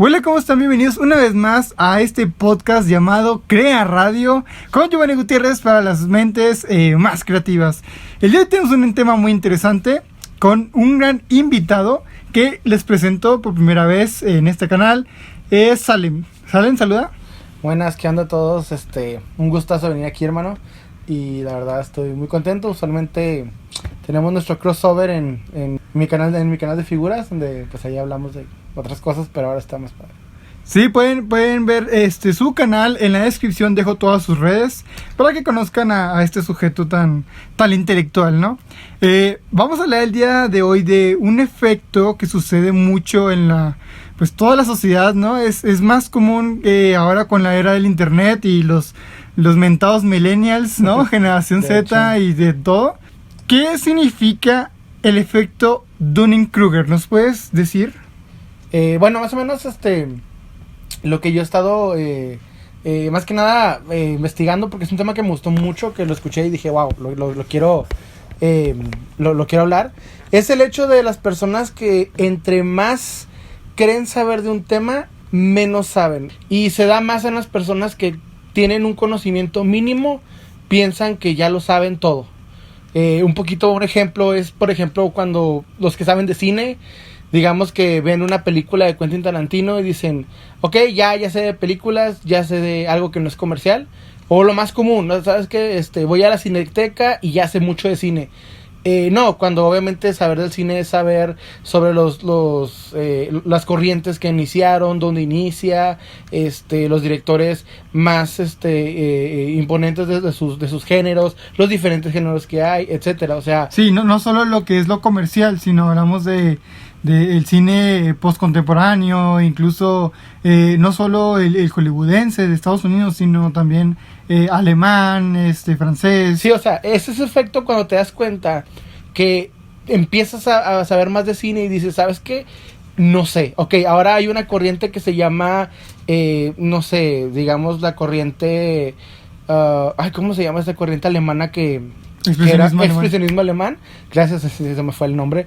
Hola, ¿cómo están? Bienvenidos una vez más a este podcast llamado Crea Radio con Giovanni Gutiérrez para las mentes más creativas. El día de hoy tenemos un tema muy interesante con un gran invitado que les presento por primera vez en este canal. Es Salem. Salem, saluda. Buenas, ¿qué onda a todos? Un gustazo venir aquí, hermano. Y la verdad estoy muy contento. Usualmente tenemos nuestro crossover en mi canal de figuras, donde pues ahí hablamos de otras cosas, pero ahora está más padre. Sí, pueden ver su canal. En la descripción dejo todas sus redes para que conozcan a este sujeto tan intelectual, ¿no? Vamos a hablar el día de hoy de un efecto que sucede mucho en toda la sociedad, ¿no? Es más común ahora con la era del internet y los mentados millennials, ¿no? Generación Z y de todo. ¿Qué significa el efecto Dunning-Kruger? ¿Nos puedes decir? Bueno, más o menos lo que yo he estado más que nada investigando, porque es un tema que me gustó mucho, que lo escuché y dije, wow, lo quiero hablar. Es el hecho de las personas que entre más creen saber de un tema, menos saben. Y se da más en las personas que tienen un conocimiento mínimo, piensan que ya lo saben todo. Un ejemplo es, por ejemplo, cuando los que saben de cine, digamos que ven una película de Quentin Tarantino y dicen, ok, ya sé de películas, ya sé de algo que no es comercial. O lo más común, ¿no? ¿Sabes qué? Voy a la cineteca y ya sé mucho de cine. No, cuando obviamente saber del cine es saber sobre las corrientes que iniciaron, dónde inicia, los directores más imponentes de sus géneros, los diferentes géneros que hay, etcétera. O sea, sí, no solo lo que es lo comercial, sino hablamos de el cine postcontemporáneo, incluso no solo el hollywoodense de Estados Unidos, sino también alemán, francés. Sí, o sea, es ese efecto cuando te das cuenta que empiezas a saber más de cine y dices, ¿sabes qué? No sé. Ok, ahora hay una corriente que se llama, no sé, digamos la corriente, ¿cómo se llama esta corriente alemana que era expresionismo alemán? Gracias, se me fue el nombre.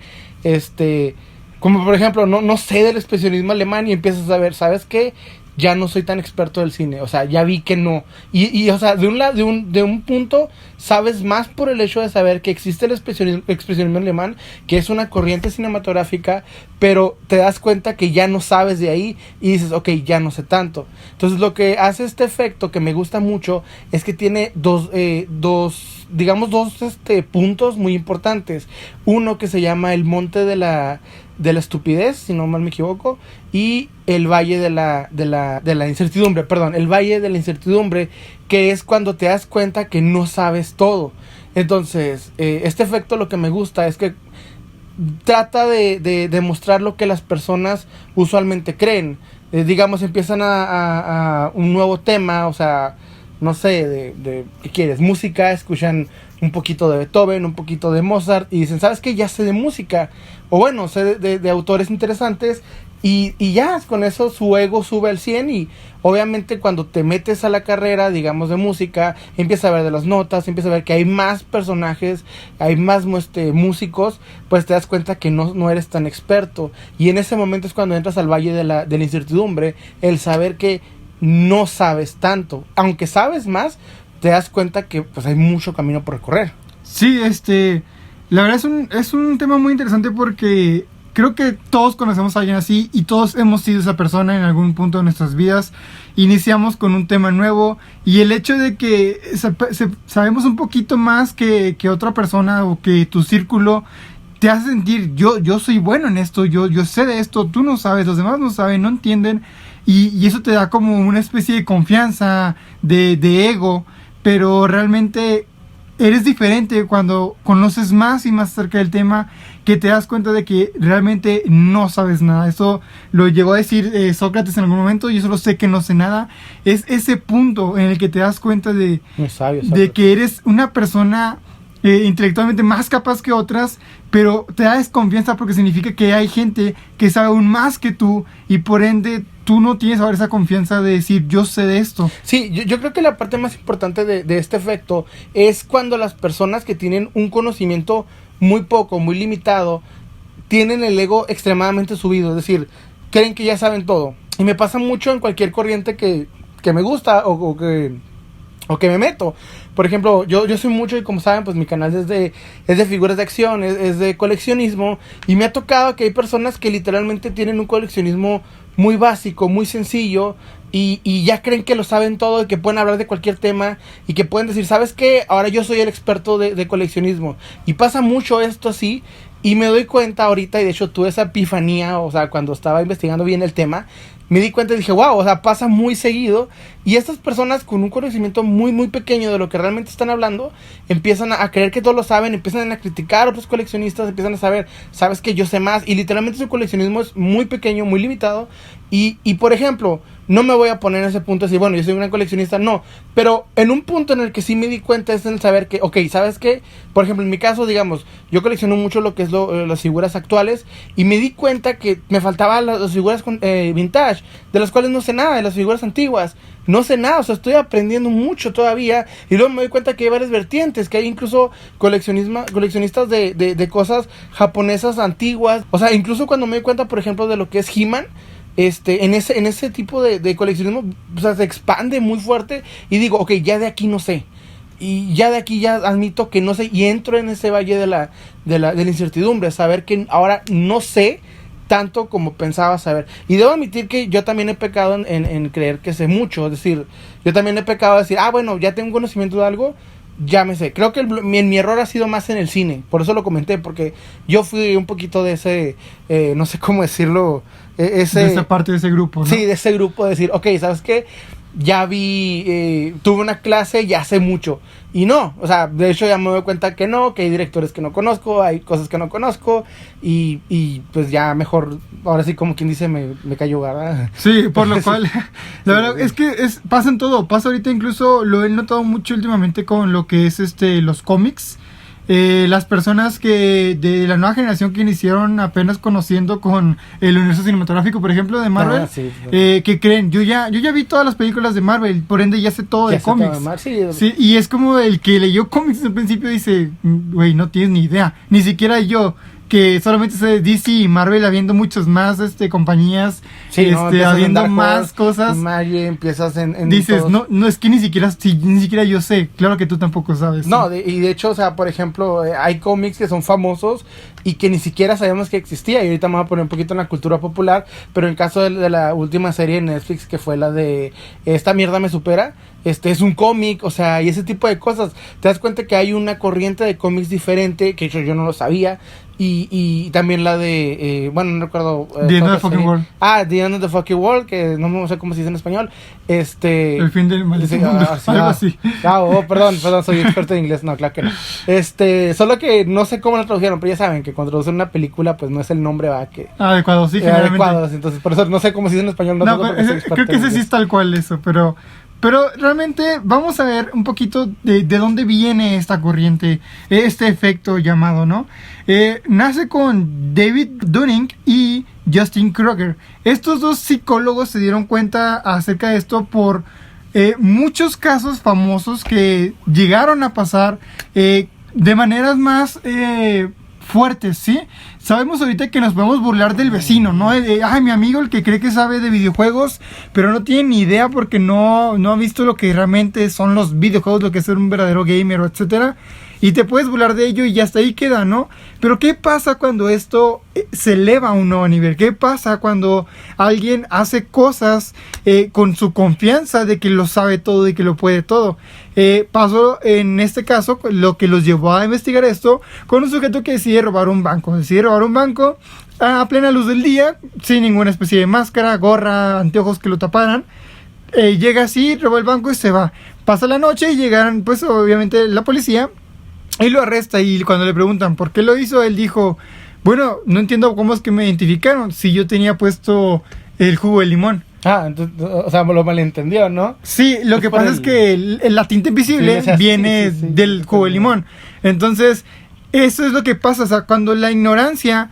Como por ejemplo, no sé del expresionismo alemán y empiezas a ver, ¿sabes qué? Ya no soy tan experto del cine, o sea, ya vi que no. Y o sea, de un punto, sabes más por el hecho de saber que existe el expresionismo alemán, que es una corriente cinematográfica, pero te das cuenta que ya no sabes de ahí y dices, ok, ya no sé tanto. Entonces, lo que hace este efecto, que me gusta mucho, es que tiene dos puntos muy importantes. Uno que se llama el monte de la estupidez, si no mal me equivoco, y el valle de la incertidumbre, el valle de la incertidumbre, que es cuando te das cuenta que no sabes todo. Entonces, este efecto, lo que me gusta es que trata de demostrar lo que las personas usualmente creen. Digamos, empiezan a un nuevo tema, o sea, no sé, ¿qué quieres? Música, escuchan un poquito de Beethoven, un poquito de Mozart, y dicen, ¿sabes qué? Ya sé de música, o bueno, sé de autores interesantes, y ya, con eso su ego sube al 100, y obviamente cuando te metes a la carrera, digamos, de música, empiezas a ver de las notas, empiezas a ver que hay más personajes, hay más músicos, pues te das cuenta que no eres tan experto, y en ese momento es cuando entras al valle de la incertidumbre, el saber que no sabes tanto, aunque sabes más, te das cuenta que pues hay mucho camino por recorrer. Sí, la verdad es un tema muy interesante porque creo que todos conocemos a alguien así y todos hemos sido esa persona en algún punto de nuestras vidas. Iniciamos con un tema nuevo y el hecho de que sabemos un poquito más que otra persona o que tu círculo te hace sentir, yo soy bueno en esto, yo sé de esto, tú no sabes, los demás no saben, no entienden. Y eso te da como una especie de confianza, de ego, pero realmente eres diferente cuando conoces más y más acerca del tema, que te das cuenta de que realmente no sabes nada. Eso lo llegó a decir Sócrates en algún momento, y yo solo sé que no sé nada. Es ese punto en el que te das cuenta de que eres una persona intelectualmente más capaz que otras, pero te da desconfianza porque significa que hay gente que sabe aún más que tú y por ende tú no tienes ahora esa confianza de decir yo sé de esto. Sí, yo creo que la parte más importante de este efecto es cuando las personas que tienen un conocimiento muy poco, muy limitado, tienen el ego extremadamente subido, es decir, creen que ya saben todo. Y me pasa mucho en cualquier corriente que me gusta o que me meto. Por ejemplo, yo soy mucho, y como saben, pues mi canal es de figuras de acción, es de coleccionismo. Y me ha tocado que hay personas que literalmente tienen un coleccionismo muy básico, muy sencillo. Y ya creen que lo saben todo y que pueden hablar de cualquier tema. Y que pueden decir, ¿sabes qué? Ahora yo soy el experto de coleccionismo. Y pasa mucho esto así. Y me doy cuenta ahorita, y de hecho tuve esa epifanía, o sea, cuando estaba investigando bien el tema, me di cuenta y dije, wow, o sea, pasa muy seguido. Y estas personas con un conocimiento muy, muy pequeño de lo que realmente están hablando, empiezan a creer que todos lo saben, empiezan a criticar a otros coleccionistas, empiezan a saber, sabes que yo sé más. Y literalmente su coleccionismo es muy pequeño, muy limitado. Y por ejemplo, no me voy a poner en ese punto de decir, bueno, yo soy un gran coleccionista, no. Pero en un punto en el que sí me di cuenta es en saber que, ok, ¿sabes qué? Por ejemplo, en mi caso, digamos, yo colecciono mucho lo que es las figuras actuales. Y me di cuenta que me faltaban las figuras vintage, de las cuales no sé nada, de las figuras antiguas. No sé nada, o sea, estoy aprendiendo mucho todavía. Y luego me doy cuenta que hay varias vertientes, que hay incluso coleccionistas de cosas japonesas antiguas. O sea, incluso cuando me doy cuenta, por ejemplo, de lo que es He-Man, en ese tipo de coleccionismo, o sea, se expande muy fuerte. Y digo, ok, ya de aquí no sé. Y ya de aquí ya admito que no sé. Y entro en ese valle de la incertidumbre. Saber que ahora no sé tanto como pensaba saber. Y debo admitir que yo también he pecado en creer que sé mucho. Es decir, yo también he pecado de decir, bueno, ya tengo conocimiento de algo, ya me sé. Creo que mi error ha sido más en el cine. Por eso lo comenté, porque yo fui un poquito de ese, no sé cómo decirlo, de esa parte de ese grupo, ¿no? Sí, de ese grupo, de decir, ok, ¿sabes qué? Ya vi, tuve una clase, ya sé mucho. Y no, o sea, de hecho ya me doy cuenta que no, que hay directores que no conozco, hay cosas que no conozco. Y pues ya mejor, ahora sí, como quien dice, me cayó, ¿verdad? Sí, por lo cual, la verdad es que pasa en todo. Pasa ahorita, incluso lo he notado mucho últimamente con lo que es los cómics. Las personas que de la nueva generación que iniciaron apenas conociendo con el universo cinematográfico, por ejemplo, de Marvel, Sí. Que creen, yo ya vi todas las películas de Marvel, por ende ya sé todo de cómics. Sí, y es como el que leyó cómics al principio dice, güey, no tienes ni idea, ni siquiera yo, que solamente sé de DC y Marvel, habiendo muchos más compañías, sí, habiendo más cosas. Marvel, empiezas en dices, no, es que ni siquiera yo sé. Claro que tú tampoco sabes. No, y de hecho, o sea, por ejemplo, hay cómics que son famosos y que ni siquiera sabíamos que existía. Y ahorita me voy a poner un poquito en la cultura popular, pero en el caso de la última serie de Netflix, que fue la de Esta mierda me supera, es un cómic, o sea, y ese tipo de cosas. Te das cuenta que hay una corriente de cómics diferente, que yo no lo sabía. Y también la de, bueno, no recuerdo. The End of the Fucking World. The End of the Fucking World, que no sé cómo se dice en español. El fin del maldito mundo, algo así. Perdón, soy experto en inglés. No, claro que no. Solo que no sé cómo lo tradujeron, pero ya saben que cuando traducen una película, pues no es el nombre, que... Adecuado, sí, generalmente. Adecuados, entonces por eso no sé cómo se dice en español. No, creo que ese sí es tal cual eso, pero realmente vamos a ver un poquito de dónde viene esta corriente, este efecto llamado, ¿no? Nace con David Dunning y Justin Kroger. Estos dos psicólogos se dieron cuenta acerca de esto por muchos casos famosos que llegaron a pasar de maneras más fuertes, ¿sí? Sabemos ahorita que nos podemos burlar del vecino, ¿no? Mi amigo, el que cree que sabe de videojuegos, pero no tiene ni idea porque no ha visto lo que realmente son los videojuegos, lo que es ser un verdadero gamer, etcétera. Y te puedes burlar de ello y hasta ahí queda, ¿no? Pero ¿qué pasa cuando esto se eleva a un nuevo nivel? ¿Qué pasa cuando alguien hace cosas con su confianza de que lo sabe todo y que lo puede todo? Pasó en este caso lo que los llevó a investigar esto con un sujeto que decide robar un banco. A plena luz del día, sin ninguna especie de máscara, gorra, anteojos que lo taparan. Llega así, roba el banco y se va. Pasa la noche y llegan, pues obviamente, la policía y lo arresta. Y cuando le preguntan por qué lo hizo, él dijo, bueno, no entiendo cómo es que me identificaron si yo tenía puesto el jugo de limón. Entonces, o sea, lo malentendió, ¿no? Sí, lo que pasa es que la tinta invisible viene del jugo de limón. Entonces, eso es lo que pasa, o sea, cuando la ignorancia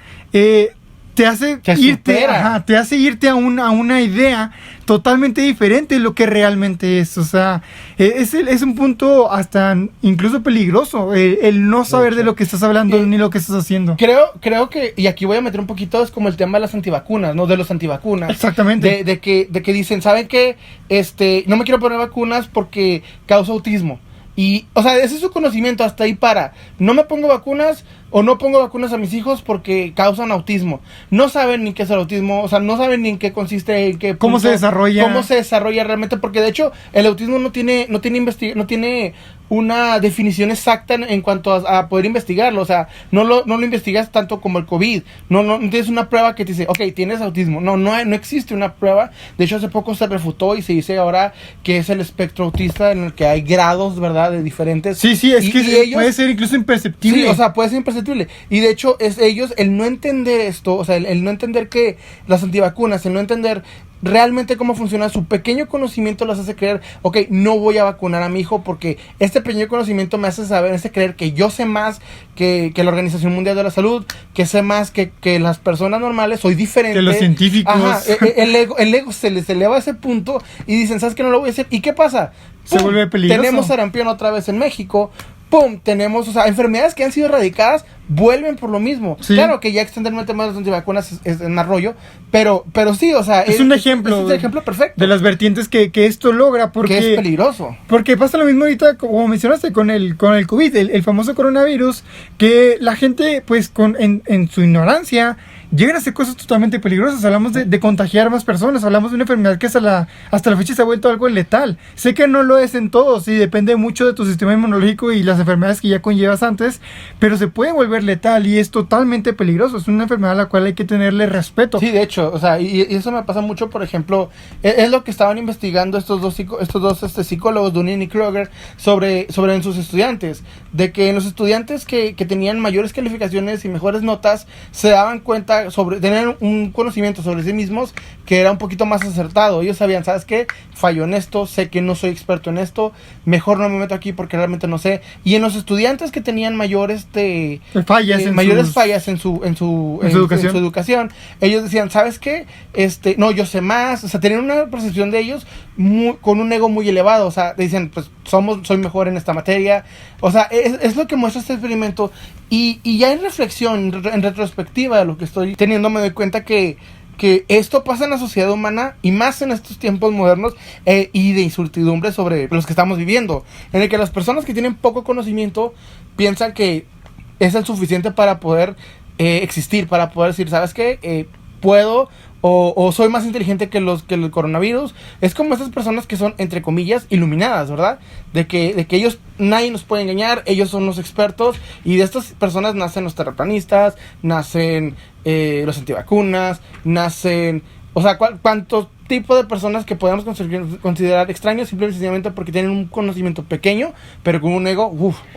te hace Te irte, supera. te hace irte a una idea totalmente diferente de lo que realmente es. O sea, es un punto hasta incluso peligroso, el no saber de lo que estás hablando ni lo que estás haciendo. Creo que, y aquí voy a meter un poquito, es como el tema de las antivacunas, ¿no? De los antivacunas. Exactamente. De que dicen, ¿saben qué? No me quiero poner vacunas porque causa autismo. Y, o sea, ese es su conocimiento, hasta ahí para. No me pongo vacunas o no pongo vacunas a mis hijos porque causan autismo. No saben ni qué es el autismo, o sea, no saben ni en qué consiste, en qué ¿Cómo se desarrolla? cómo se desarrolla realmente, porque de hecho el autismo no tiene una definición exacta en cuanto a poder investigarlo. O sea, no lo investigas tanto como el COVID. No tienes una prueba que te dice, ok, tienes autismo. No existe una prueba. De hecho, hace poco se refutó y se dice ahora que es el espectro autista, en el que hay grados, ¿verdad?, de diferentes. Sí, es que puede ser incluso imperceptible. Sí, o sea, puede ser imperceptible. Y de hecho, es ellos, el no entender esto, o sea, el no entender que las antivacunas, el no entender realmente cómo funciona, su pequeño conocimiento los hace creer, ok, no voy a vacunar a mi hijo porque este pequeño conocimiento me hace saber, me hace creer que yo sé más que la Organización Mundial de la Salud, que sé más que las personas normales, soy diferente. Que los científicos. Ajá, el ego se les eleva a ese punto y dicen, ¿sabes qué? No lo voy a hacer. ¿Y qué pasa? Se vuelve peligroso. Tenemos sarampión otra vez en México. ¡Pum! Tenemos, o sea, enfermedades que han sido erradicadas vuelven por lo mismo. Sí. Claro que ya extender el tema de las antivacunas es un arroyo, pero sí, o sea... Es un ejemplo. Es un ejemplo perfecto. De las vertientes que esto logra, porque... Que es peligroso. Porque pasa lo mismo ahorita, como mencionaste, con el COVID, el famoso coronavirus, que la gente, pues, en su ignorancia, llegan a hacer cosas totalmente peligrosas. Hablamos de contagiar más personas, hablamos de una enfermedad que hasta la fecha se ha vuelto algo letal. Sé que no lo es en todos y depende mucho de tu sistema inmunológico y las enfermedades que ya conllevas antes, pero se puede volver letal y es totalmente peligroso. Es una enfermedad a la cual hay que tenerle respeto. Sí, de hecho, o sea, y eso me pasa mucho, por ejemplo, es lo que estaban investigando estos dos psicólogos, Dunning y Kroger, sobre en sus estudiantes, de que en los estudiantes que tenían mayores calificaciones y mejores notas, se daban cuenta tener un conocimiento sobre sí mismos que era un poquito más acertado. Ellos sabían, ¿sabes qué? Fallo en esto, sé que no soy experto en esto, mejor no me meto aquí porque realmente no sé. Y en los estudiantes que tenían mayores fallas en su educación, ellos decían, ¿sabes qué? No, yo sé más. O sea, tenían una percepción de ellos con un ego muy elevado. O sea, decían, pues soy mejor en esta materia. O sea, es lo que muestra este experimento. Y ya en reflexión, en retrospectiva de lo que estoy teniendo, me doy cuenta que esto pasa en la sociedad humana y más en estos tiempos modernos y de incertidumbre sobre los que estamos viviendo, en el que las personas que tienen poco conocimiento piensan que es el suficiente para poder existir, para poder decir, ¿sabes qué? Puedo o soy más inteligente que el coronavirus. Es como esas personas que son, entre comillas, iluminadas, ¿verdad? De que ellos, nadie nos puede engañar, ellos son los expertos, y de estas personas nacen los terraplanistas, nacen los antivacunas, nacen, o sea, cuántos tipos de personas que podemos considerar extraños simplemente y sencillamente porque tienen un conocimiento pequeño, pero con un ego,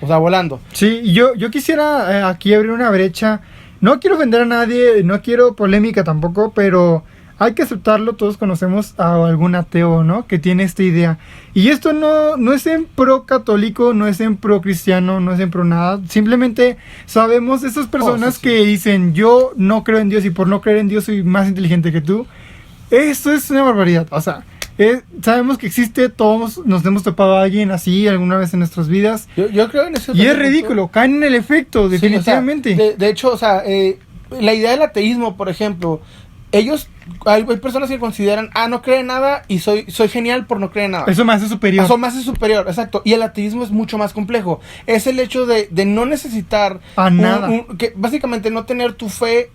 o sea, volando. Sí, yo quisiera aquí abrir una brecha. No quiero ofender a nadie, no quiero polémica tampoco, pero hay que aceptarlo. Todos conocemos a algún ateo, ¿no?, que tiene esta idea. Y esto no es en pro católico, no es en pro cristiano, no es en pro nada. Simplemente sabemos de esas personas que dicen, yo no creo en Dios y por no creer en Dios soy más inteligente que tú. Esto es una barbaridad. O sea, sabemos que existe, todos nos hemos topado a alguien así alguna vez en nuestras vidas. Yo creo en eso. Y es ridículo, caen en el efecto, definitivamente. Sí, o sea, de hecho, o sea, la idea del ateísmo, por ejemplo, hay personas que consideran, no creo en nada y soy genial por no creer en nada. Eso me hace superior. Eso me hace superior, exacto. Y el ateísmo es mucho más complejo. Es el hecho de no necesitar a nada. Que básicamente no tener tu fe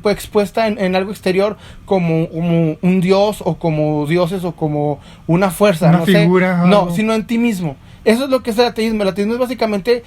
pues expuesta en algo exterior como un dios o como dioses o como una fuerza. Una figura. No, sino en ti mismo. Eso es lo que es el ateísmo. El ateísmo es básicamente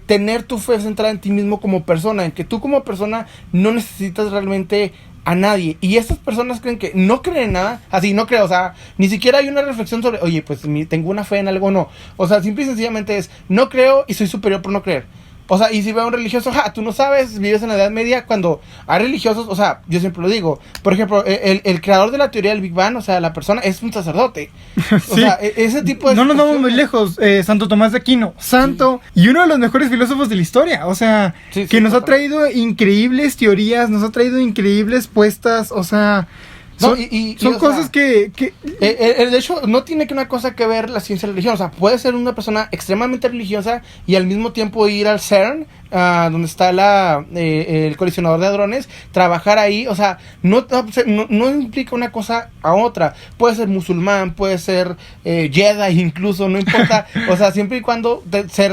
tener tu fe centrada en ti mismo como persona, en que tú como persona no necesitas realmente a nadie. Y estas personas creen que no creen en nada, así no creo, o sea, ni siquiera hay una reflexión sobre, oye, pues tengo una fe en algo, no. O sea, simple y sencillamente es, no creo y soy superior por no creer. O sea, y si veo a un religioso, tú no sabes, vives en la Edad Media, cuando hay religiosos, o sea, yo siempre lo digo, por ejemplo, el creador de la teoría del Big Bang, o sea, la persona es un sacerdote. O Sí. sea, ese tipo de No nos vamos situaciones- muy lejos, Santo Tomás de Aquino, santo y uno de los mejores filósofos de la historia, o sea, Sí, sí, que nos ha totalmente. traído increíbles teorías, nos ha traído increíbles puestas, o sea, No, son, son o cosas sea, que de hecho, no tiene que una cosa que ver la ciencia y la religión. O sea, puede ser una persona extremadamente religiosa y al mismo tiempo ir al CERN, donde está el colisionador de hadrones, trabajar ahí. O sea, no implica una cosa a otra. Puede ser musulmán, puede ser Jedi incluso, no importa. O sea, siempre y cuando ser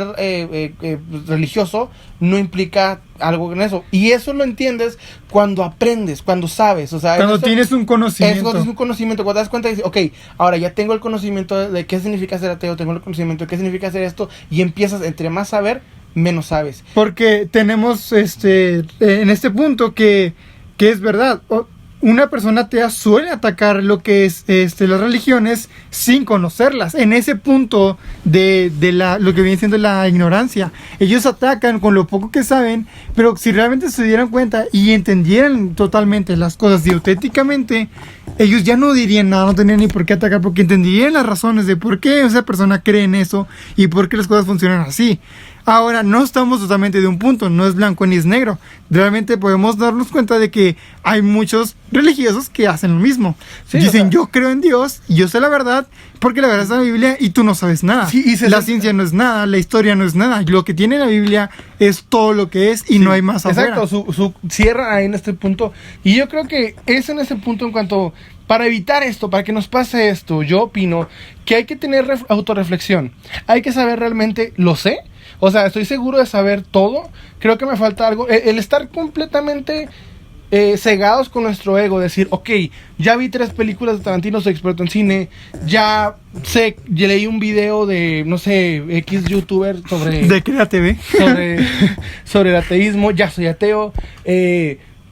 religioso no implica algo en eso. Y eso lo entiendes cuando aprendes, cuando sabes. O sea, cuando eso- tienes un es cuando conocimiento. tienes un conocimiento, cuando te das cuenta y dices, ok, ahora ya tengo el conocimiento de qué significa ser ateo, tengo el conocimiento de qué significa hacer esto, y empiezas, entre más saber, menos sabes. Porque tenemos en este punto que es verdad. Una persona atea suele atacar lo que es las religiones sin conocerlas. En ese punto de lo que viene siendo la ignorancia. Ellos atacan con lo poco que saben, pero si realmente se dieran cuenta y entendieran totalmente las cosas y auténticamente, ellos ya no dirían nada, no tendrían ni por qué atacar, porque entenderían las razones de por qué esa persona cree en eso y por qué las cosas funcionan así. Ahora, no estamos totalmente de un punto, no es blanco ni es negro. Realmente podemos darnos cuenta de que hay muchos religiosos que hacen lo mismo. Sí, Dicen, o sea, yo creo en Dios y yo sé la verdad, porque la verdad está en la Biblia y tú no sabes nada. Sí, y la ciencia no es nada, la historia no es nada. Lo que tiene la Biblia es todo lo que es y no hay más afuera. Exacto, cierra ahí en este punto. Y yo creo que es en ese punto en cuanto, para evitar esto, para que nos pase esto, yo opino que hay que tener autorreflexión. Hay que saber realmente, ¿lo sé? O sea, estoy seguro de saber todo. Creo que me falta algo. El estar completamente cegados con nuestro ego. Decir, ok, ya vi 3 películas de Tarantino, soy experto en cine. Ya sé, ya leí un video de, no sé, X youtuber sobre... De Crea TV. sobre el ateísmo, ya soy ateo,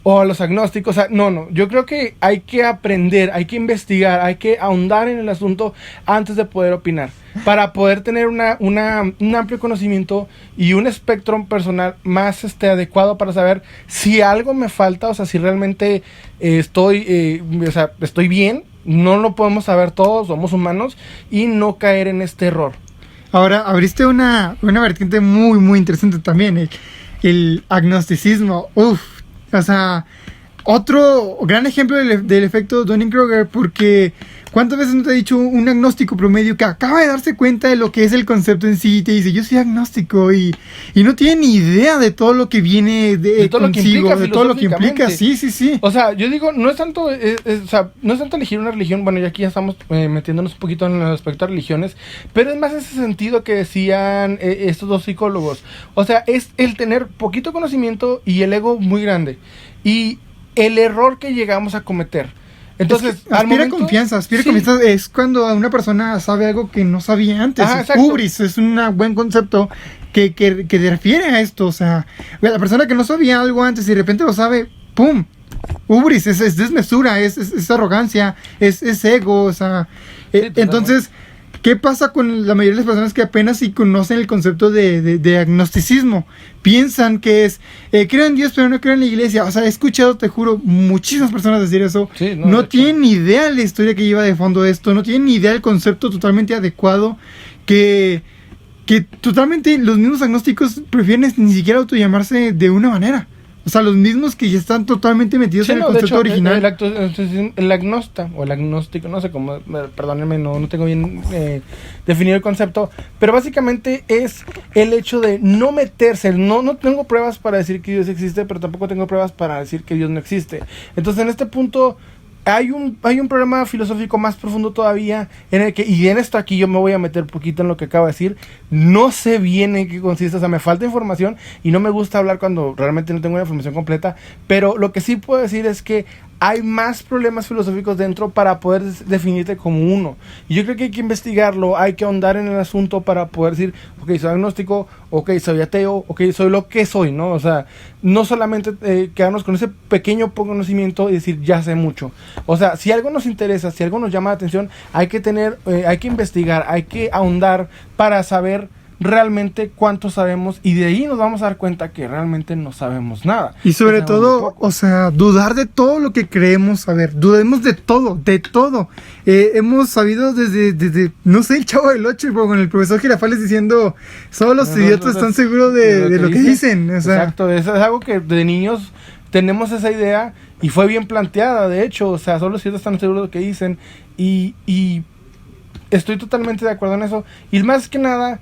o a los agnósticos. O sea, no, yo creo que hay que aprender, hay que investigar, hay que ahondar en el asunto antes de poder opinar, para poder tener un amplio conocimiento y un espectro personal más adecuado para saber si algo me falta, o sea, si realmente estoy bien. No lo podemos saber todos, somos humanos, y no caer en este error. Ahora, abriste una vertiente muy, muy interesante también, el agnosticismo. O sea, otro gran ejemplo del efecto Dunning-Kruger, porque ¿cuántas veces no te ha dicho un agnóstico promedio que acaba de darse cuenta de lo que es el concepto en sí y te dice, yo soy agnóstico, y no tiene ni idea de todo lo que viene de todo lo que consigo, implica de todo lo que implica? filosóficamente. Sí. O sea, yo digo, no es tanto, o sea, no es tanto elegir una religión. Bueno, ya aquí ya estamos metiéndonos un poquito en el aspecto de religiones, pero es más ese sentido que decían estos dos psicólogos. O sea, es el tener poquito conocimiento y el ego muy grande. Y el error que llegamos a cometer. Entonces, es que aspira confianza, sí. es cuando una persona sabe algo que no sabía antes. Ajá, exacto. Hubris es un buen concepto que refiere a esto. O sea, la persona que no sabía algo antes y de repente lo sabe, ¡pum! Hubris es desmesura, es arrogancia, es ego. O sea, entonces, ¿qué pasa con la mayoría de las personas que apenas sí conocen el concepto de agnosticismo? Piensan que es, creo en Dios pero no creo en la iglesia. O sea, he escuchado, te juro, muchísimas personas decir eso. Sí, no tienen ni idea de la historia que lleva de fondo esto, no tienen ni idea del concepto totalmente adecuado, que totalmente los mismos agnósticos prefieren ni siquiera autollamarse de una manera. O sea, los mismos que ya están totalmente metidos en el concepto original. El agnosta o el agnóstico, no sé cómo, perdónenme, no tengo bien definido el concepto, pero básicamente es el hecho de no meterse. No tengo pruebas para decir que Dios existe, pero tampoco tengo pruebas para decir que Dios no existe. Entonces, en este punto hay un problema filosófico más profundo todavía, en el que, y en esto aquí yo me voy a meter poquito en lo que acabo de decir. No sé bien en qué consiste, o sea, me falta información y no me gusta hablar cuando realmente no tengo la información completa, pero lo que sí puedo decir es que hay más problemas filosóficos dentro para poder definirte como uno. Y yo creo que hay que investigarlo, hay que ahondar en el asunto para poder decir, ok, soy agnóstico, ok, soy ateo, ok, soy lo que soy, ¿no? O sea, no solamente quedarnos con ese pequeño conocimiento y decir, ya sé mucho. O sea, si algo nos interesa, si algo nos llama la atención, hay que investigar, hay que ahondar para saber realmente cuánto sabemos, y de ahí nos vamos a dar cuenta que realmente no sabemos nada. Y sobre todo, o sea, dudar de todo lo que creemos saber. Dudemos de todo, de todo. Hemos sabido desde, no sé, el Chavo del Ocho, con el profesor Girafales diciendo, solo los idiotas están seguros de lo que dicen. O sea, exacto, eso es algo que de niños tenemos esa idea, y fue bien planteada, de hecho, o sea, solo los idiotas están seguros de lo que dicen, y estoy totalmente de acuerdo en eso. Y más que nada,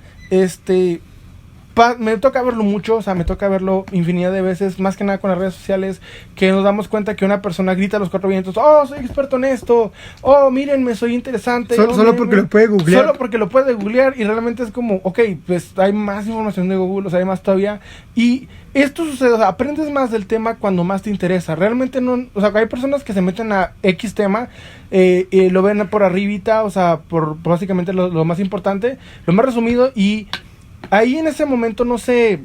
me toca verlo mucho, o sea, me toca verlo infinidad de veces, más que nada con las redes sociales, que nos damos cuenta que una persona grita a los cuatro vientos, oh, soy experto en esto, oh, mírenme, soy interesante. Solo porque lo puede googlear. Solo porque lo puede googlear, y realmente es como, ok, pues hay más información de Google, o sea, hay más todavía, y esto sucede, o sea, aprendes más del tema cuando más te interesa. Realmente no, o sea, hay personas que se meten a X tema, lo ven por arribita, o sea, por básicamente lo más importante, lo más resumido, y ahí en ese momento no sé,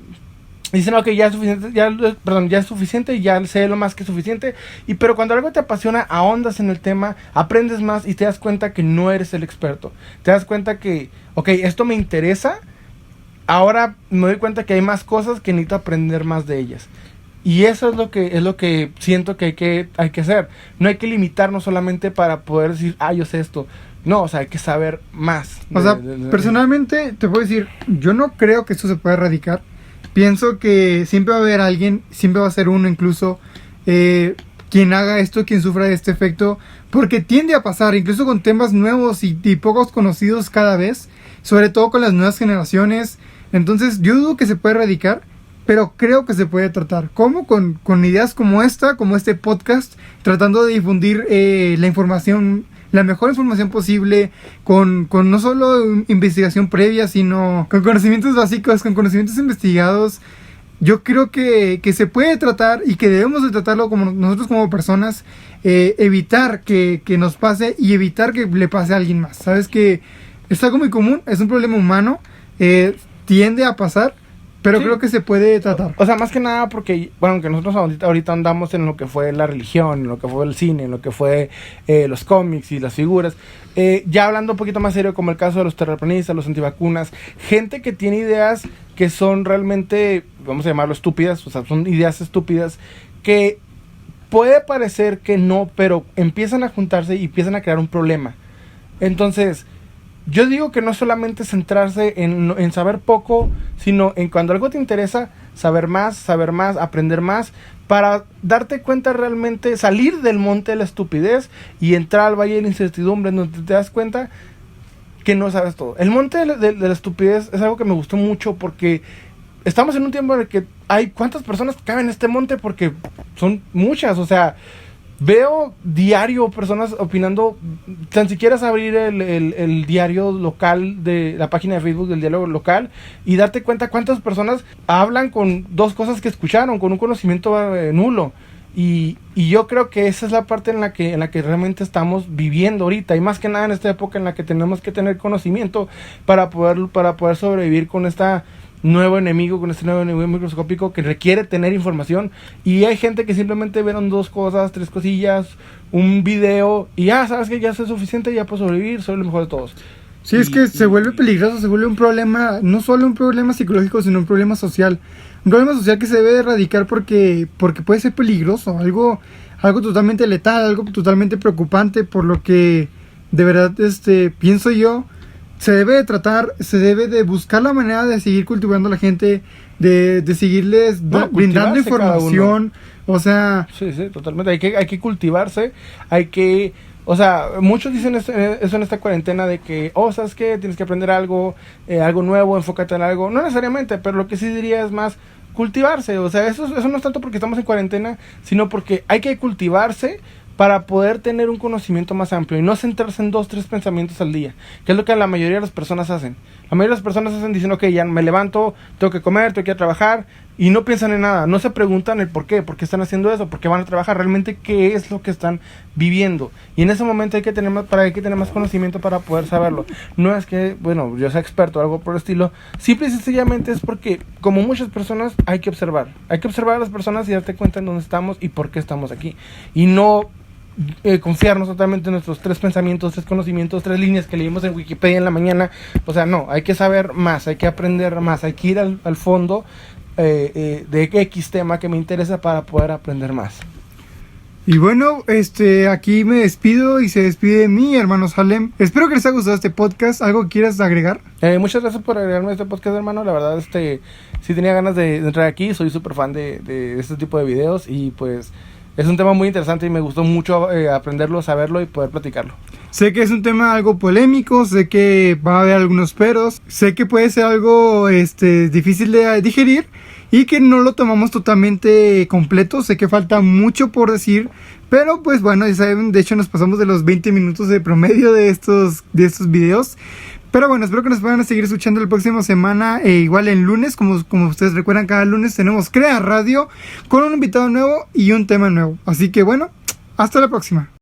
dicen, ok, ya es suficiente, ya es suficiente, ya sé lo más que suficiente, pero cuando algo te apasiona, ahondas en el tema, aprendes más y te das cuenta que no eres el experto. Te das cuenta que, ok, esto me interesa, ahora me doy cuenta que hay más cosas que necesito aprender más de ellas. Y eso es lo que siento que hay que hacer. No hay que limitarnos solamente para poder decir, yo sé esto. No, o sea, hay que saber más. Personalmente te puedo decir, yo no creo que esto se pueda erradicar. Pienso que siempre va a haber alguien, siempre va a ser uno incluso, quien haga esto, quien sufra de este efecto, porque tiende a pasar, incluso con temas nuevos y pocos conocidos cada vez, sobre todo con las nuevas generaciones. Entonces yo dudo que se pueda erradicar, pero creo que se puede tratar. ¿Cómo? Con ideas como esta, como este podcast, tratando de difundir la información, la mejor información posible, con no solo investigación previa, sino con conocimientos básicos, con conocimientos investigados. Yo creo que se puede tratar, y que debemos de tratarlo como nosotros como personas, evitar que nos pase, y evitar que le pase a alguien más. Sabes que es algo muy común, es un problema humano, tiende a pasar, pero sí, creo que se puede tratar. O sea, más que nada porque, bueno, que nosotros ahorita andamos en lo que fue la religión, en lo que fue el cine, en lo que fue los cómics y las figuras. Ya hablando un poquito más serio, como el caso de los terraplanistas, los antivacunas, gente que tiene ideas que son realmente, vamos a llamarlo estúpidas, o sea, son ideas estúpidas que puede parecer que no, pero empiezan a juntarse y empiezan a crear un problema. Entonces, yo digo que no solamente centrarse en saber poco, sino en cuando algo te interesa, saber más, aprender más, para darte cuenta realmente, salir del monte de la estupidez y entrar al valle de la incertidumbre, en donde te das cuenta que no sabes todo. El monte de la estupidez es algo que me gustó mucho, porque estamos en un tiempo en el que hay cuántas personas caben en este monte, porque son muchas, o sea, veo diario personas opinando, tan siquiera es abrir el diario local, de la página de Facebook del diario local, y darte cuenta cuántas personas hablan con dos cosas que escucharon, con un conocimiento nulo. Y yo creo que esa es la parte en la que realmente estamos viviendo ahorita, y más que nada en esta época en la que tenemos que tener conocimiento para poder sobrevivir con esta nuevo enemigo, con este nuevo enemigo microscópico que requiere tener información. Y hay gente que simplemente vieron dos cosas, tres cosillas, un video, y sabes que ya es suficiente, ya puedo sobrevivir, soy el mejor de todos. Sí, es que se vuelve peligroso, se vuelve un problema, no solo un problema psicológico, sino un problema social. Un problema social que se debe erradicar porque puede ser peligroso, algo totalmente letal, algo totalmente preocupante, por lo que de verdad pienso yo, se debe de tratar, se debe de buscar la manera de seguir cultivando a la gente, de seguirles brindando información, o sea... Sí, totalmente, hay que cultivarse, hay que... O sea, muchos dicen eso en esta cuarentena de que, ¿sabes qué? Tienes que aprender algo nuevo, enfócate en algo. No necesariamente, pero lo que sí diría es más cultivarse. O sea, eso no es tanto porque estamos en cuarentena, sino porque hay que cultivarse para poder tener un conocimiento más amplio y no centrarse en 2, 3 pensamientos al día, que es lo que la mayoría de las personas hacen. La mayoría de las personas dicen, ok, ya me levanto, tengo que comer, tengo que ir a trabajar, y no piensan en nada, no se preguntan el por qué están haciendo eso, por qué van a trabajar, realmente qué es lo que están viviendo. Y en ese momento hay que tener más conocimiento para poder saberlo. No es que, bueno, yo sea experto o algo por el estilo, simple y sencillamente es porque, como muchas personas, hay que observar a las personas y darte cuenta en dónde estamos y por qué estamos aquí. Y no confiarnos totalmente en nuestros 3 pensamientos, 3 conocimientos, 3 líneas que leímos en Wikipedia en la mañana. O sea, no, hay que saber más, hay que aprender más, hay que ir al fondo de X tema que me interesa para poder aprender más. Y bueno, aquí me despido y se despide de mí, hermano Salem. Espero que les haya gustado este podcast. ¿Algo que quieras agregar? Muchas gracias por agregarme a este podcast, hermano. La verdad, sí tenía ganas de entrar aquí. Soy súper fan de este tipo de videos y pues es un tema muy interesante y me gustó mucho aprenderlo, saberlo y poder platicarlo. Sé que es un tema algo polémico, sé que va a haber algunos peros, sé que puede ser algo difícil de digerir y que no lo tomamos totalmente completo. Sé que falta mucho por decir, pero pues bueno, ya saben, de hecho nos pasamos de los 20 minutos de promedio de estos videos. Pero bueno, espero que nos puedan seguir escuchando la próxima semana, igual en lunes, como ustedes recuerdan, cada lunes tenemos Crea Radio con un invitado nuevo y un tema nuevo. Así que bueno, hasta la próxima.